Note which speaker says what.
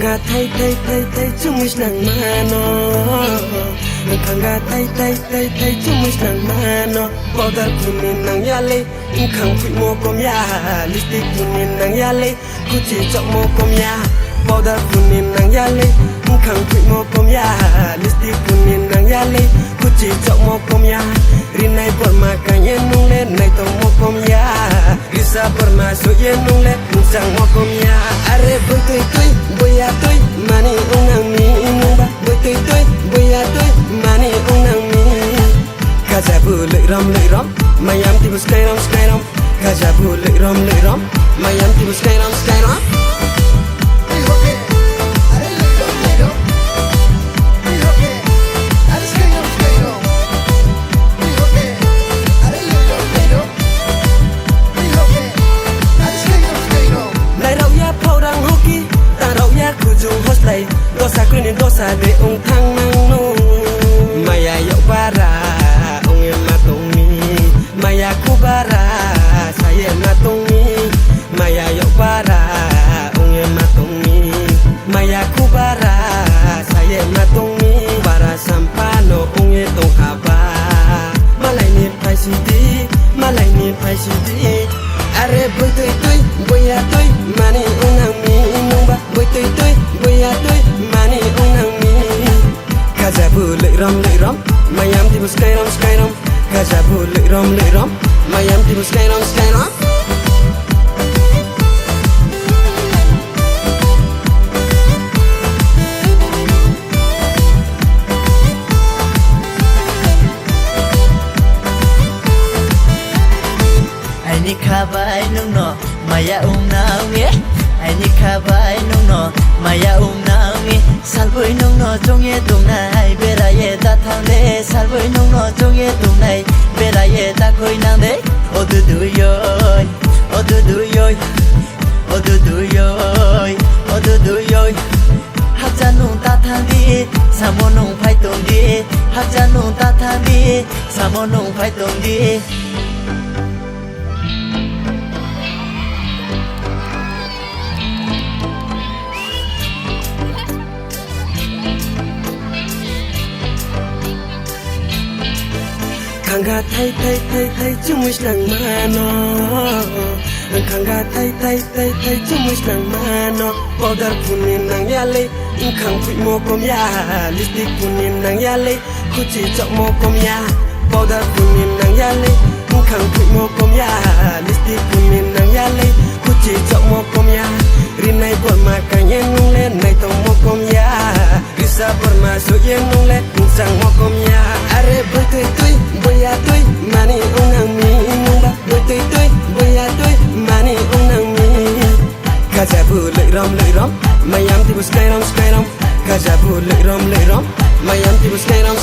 Speaker 1: Kanga thay chung is nang mano Kanga thay chung is nang mano Powder kunin nang yale Kang put mo kom ya Lipstick kunin nang yale Kuchi chok mo kom ya Powder kunin nang yale Kang put mo kom ya Lipstick kunin nang yale Kuchi chok mo kom ya Rinai por makan ye nung le Nai tong mo kom ya Risa por masuk ye nung le Sang mo kom ya Are boy toy boya toy mani unang mi inumba boy toy boya toy mani unang mi kajabu lợi rom mayam tibu sky rom kajabu lợi rom mayam tibu sky rom dosa kunin dosa de ung thang nang no maya yok bara ung em matong ni maya kubara saya matong ni maya yok bara ung em matong ni maya kubara saya matong ni bara sampano ung e tong haba malai ni pai sidi are boy toy boya toy mani unang mi numba boy toy boya toy mani unang mi kajabu lợi rom mayam tibu sky rom kajabu lợi rom mayam tibu sky rom
Speaker 2: Ni kabai nung no maya nawi ni kabai nung no maya nawi salboi nung no jongye tung nai beraye ta thang de salboi nung no jongye tung nai beraye ta koi nang de odudu yoy haja nung ta thang di samo nung phai tong di haja nung ta thang di samo nung phai tong di
Speaker 1: Kanga thay chung is nang mano Kanga thay chung is nang mano Powder kunin nang yale Kang put mo kom ya Lipstick kunin nang yale Kuchi chok mo kom ya Powder kunin nang yale Kang put mo kom ya Lipstick kunin nang yale Kuchi chok mo kom ya Rinai por makan ye nung le Nai tong mo kom ya Risa por masuk ye nung le Sang mo kom ya Are boy toy boya toy mani unang mi numba boy toy boya toy mani unang mi kajabu lợi rom mayam tibu sky rom kajabu lợi rom mayam tibu sky rom